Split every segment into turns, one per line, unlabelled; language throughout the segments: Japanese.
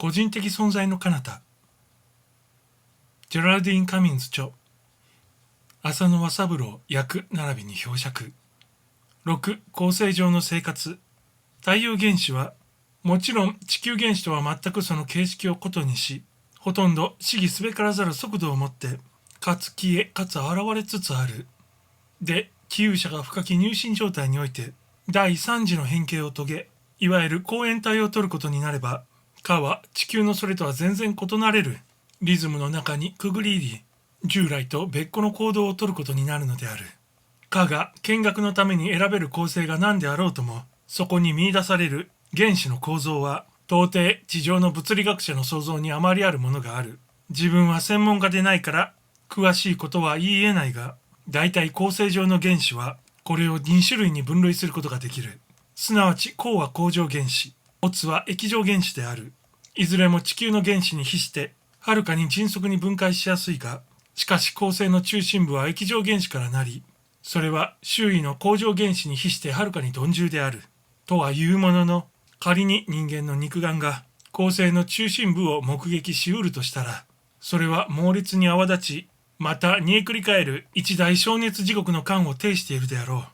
個人的存在の彼方。ジェラルディーン・カミンズ著。浅野和三郎訳並びに表釈。6、構成上の生活。太陽原子は、もちろん地球原子とは全くその形式を異にし、ほとんど思議すべからざる速度をもって、かつ消え、かつ現れつつある。で、気有者が深き入信状態において、第三次の変形を遂げ、いわゆる光円体を取ることになれば、かは地球のそれとは全然異なれるリズムの中にくぐり入り、従来と別個の行動を取ることになるのである。かが見学のために選べる構成が何であろうとも、そこに見出される原子の構造は、到底地上の物理学者の想像にあまりあるものがある。自分は専門家でないから、詳しいことは言い得ないが、大体構成上の原子は、これを2種類に分類することができる。すなわち、光は光上原子、乙は液状原子である。いずれも地球の原子に比して、はるかに迅速に分解しやすいが、しかし構成の中心部は液状原子からなり、それは周囲の光上原子に比してはるかに鈍重である。とはいうものの、仮に人間の肉眼が構成の中心部を目撃しうるとしたら、それは猛烈に泡立ち、また煮えくり返る一大灼熱地獄の感を呈しているであろ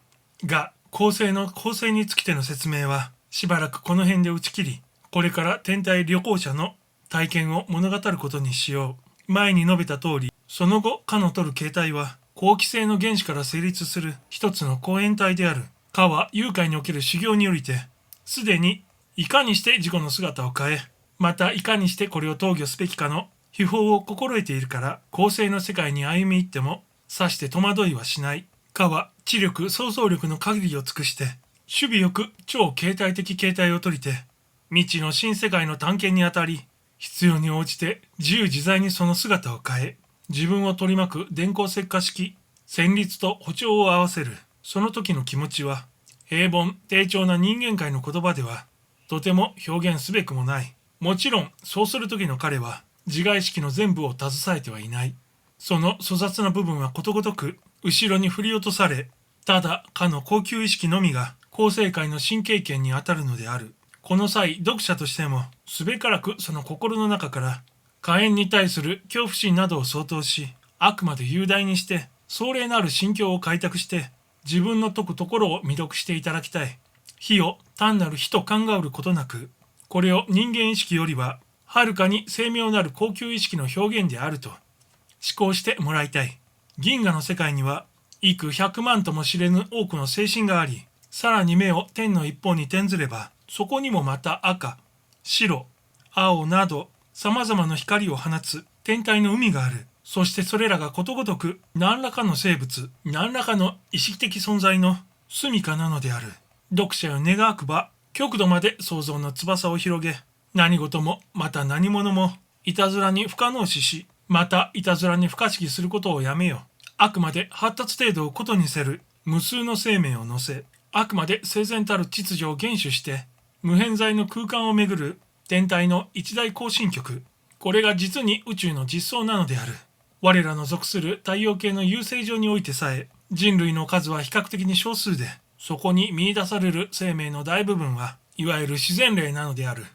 う。が、構成の構成につきての説明は、しばらくこの辺で打ち切り、これから天体旅行者の体験を物語ることにしよう。前に述べた通り、その後、かの取る形態は、好気性の原子から成立する一つの光円体である。かは誘拐における修行によりて、すでにいかにして自己の姿を変え、またいかにしてこれを投御すべきかの秘法を心得ているから、構成の世界に歩み入っても、さして戸惑いはしない。かは知力、想像力の限りを尽くして、守備よく超形態的形態を取りて、未知の新世界の探検にあたり、必要に応じて自由自在にその姿を変え、自分を取り巻く電光石火式、旋律と歩調を合わせる、その時の気持ちは、平凡、低調な人間界の言葉では、とても表現すべくもない。もちろん、そうする時の彼は、自我意識の全部を携えてはいない。その粗雑な部分はことごとく、後ろに振り落とされ、ただ、かの高級意識のみが、構成界の新経験にあたるのである。この際、読者としても、すべからくその心の中から、火炎に対する恐怖心などを相当し、あくまで雄大にして、壮麗なる心境を開拓して、自分の解くところを未読していただきたい。火を単なる火と考えることなく、これを人間意識よりは、はるかに精妙なる高級意識の表現であると、思考してもらいたい。銀河の世界には、幾百万とも知れぬ多くの精神があり、さらに目を天の一方に転ずれば、そこにもまた赤、白、青など、様々な光を放つ天体の海がある。そしてそれらがことごとく何らかの生物、何らかの意識的存在の住処なのである。読者よ願わくば、極度まで想像の翼を広げ、何事もまた何者もいたずらに不可能視し、またいたずらに不可思議することをやめよ。あくまで発達程度をことにせる無数の生命を乗せ、あくまで整然たる秩序を厳守して、無偏在の空間をめぐる天体の一大行進曲。これが実に宇宙の実相なのである。我らの属する太陽系の優勢上においてさえ、人類の数は比較的に少数で、そこに見出される生命の大部分は、いわゆる自然霊なのである。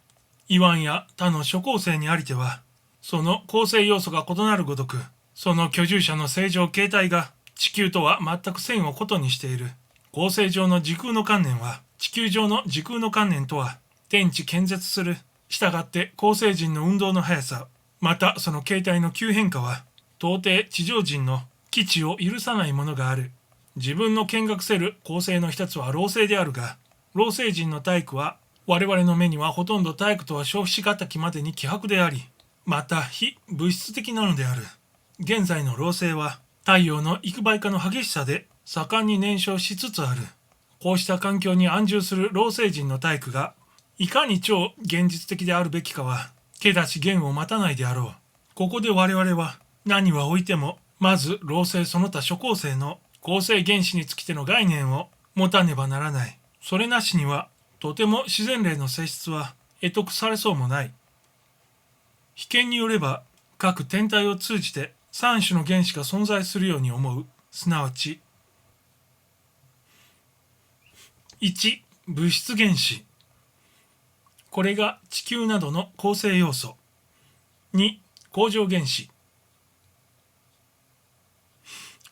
イワンや他の諸構成にありては、その構成要素が異なるごとく、その居住者の正常形態が地球とは全く線を異にしている。構成上の時空の観念は、地球上の時空の観念とは、天地建絶する。したがって構成人の運動の速さ、またその形態の急変化は、到底地上人の基地を許さないものがある。自分の見学せる構成の一つは老星であるが、老星人の体育は我々の目にはほとんど体育とは消費しがたきまでに希薄であり、また非物質的なのである。現在の老星は太陽の幾倍かの激しさで盛んに燃焼しつつある。こうした環境に安住する老星人の体育がいかに超現実的であるべきかは手出し言を待たないであろう。ここで我々は何はおいても、まず老星その他諸構成の構成原子につきての概念を持たねばならない。それなしには、とても自然霊の性質は得得されそうもない。比見によれば、各天体を通じて3種の原子が存在するように思う。すなわち、1、物質原子。これが地球などの構成要素。2、恒常原子。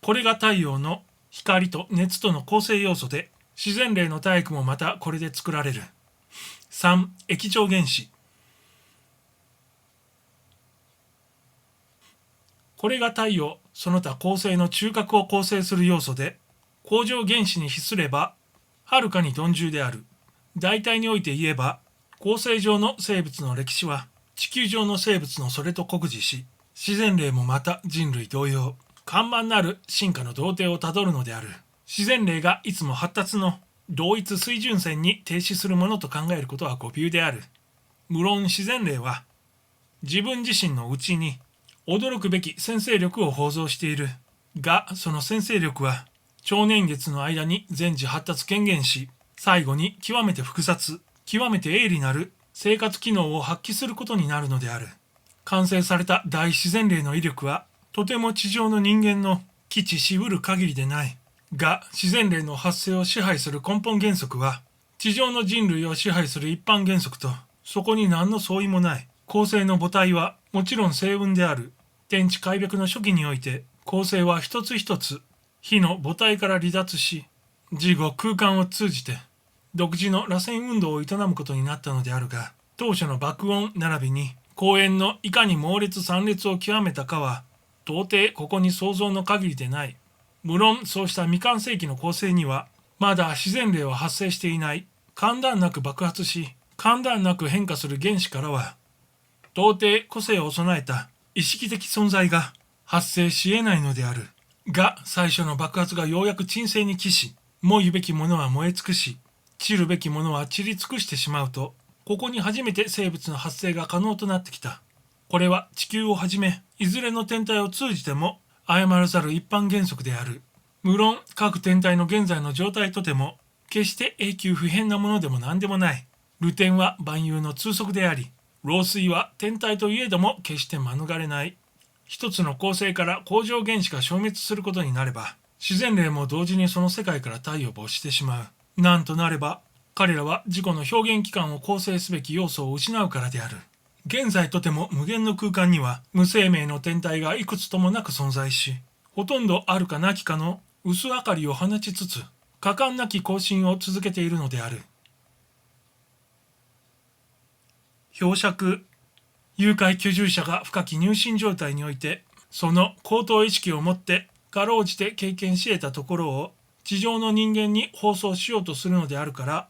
これが太陽の光と熱との構成要素で、自然霊の体育もまたこれで作られる。3、液状原子。これが太陽、その他恒星の中核を構成する要素で、恒常原子に比すれば、はるかに鈍重である。大体において言えば、恒星上の生物の歴史は、地球上の生物のそれと酷似し、自然霊もまた人類同様、緩慢なる進化の動程をたどるのである。自然霊がいつも発達の同一水準線に停止するものと考えることは誤謬である。無論自然霊は、自分自身の内に、驚くべき先制力を放送している。が、その先制力は、超年月の間に全時発達権限し、最後に極めて複雑、極めて鋭利なる生活機能を発揮することになるのである。完成された大自然霊の威力は、とても地上の人間の基地しうる限りでない。が、自然霊の発生を支配する根本原則は、地上の人類を支配する一般原則と、そこに何の相違もない。恒星の母体はもちろん星雲である。天地開闢の初期において、恒星は一つ一つ、火の母体から離脱し、事後空間を通じて、独自の螺旋運動を営むことになったのであるが、当初の爆音並びに、光源のいかに猛烈惨烈を極めたかは、到底ここに想像の限りでない。無論そうした未完成期の恒星には、まだ自然霊は発生していない。間断なく爆発し、間断なく変化する原子からは、到底個性を備えた意識的存在が発生し得ないのである。が、最初の爆発がようやく鎮静に帰し、燃ゆべきものは燃え尽くし、散るべきものは散り尽くしてしまうと、ここに初めて生物の発生が可能となってきた。これは地球をはじめ、いずれの天体を通じても、誤らざる一般原則である。無論、各天体の現在の状態とても、決して永久不変なものでも何でもない。流転は万有の通則であり、漏水は天体といえども決して免れない。一つの恒星から恒常原子が消滅することになれば、自然霊も同時にその世界から体を没してしまう。なんとなれば、彼らは自己の表現機関を構成すべき要素を失うからである。現在とても無限の空間には無生命の天体がいくつともなく存在し、ほとんどあるかなきかの薄明かりを放ちつつ、果敢なき行進を続けているのである。表釈。誘拐居住者が深き入信状態において、その高等意識を持ってかろうじて経験し得たところを地上の人間に放送しようとするのであるから、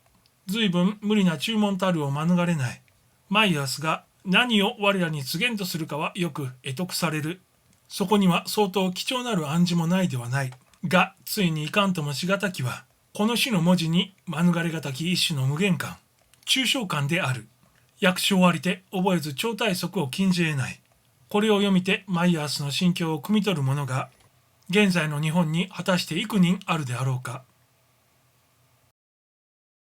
随分無理な注文たるを免れない。マイアスが何を我らに告げんとするかはよく会得される。そこには相当貴重なる暗示もないではない。が、ついにいかんともしがたきは、この種の文字に免れがたき一種の無限感、抽象感である。役所ありて覚えず超体則を禁じ得ない。これを読みてマイヤースの心境を汲み取る者が、現在の日本に果たして幾人あるであろうか。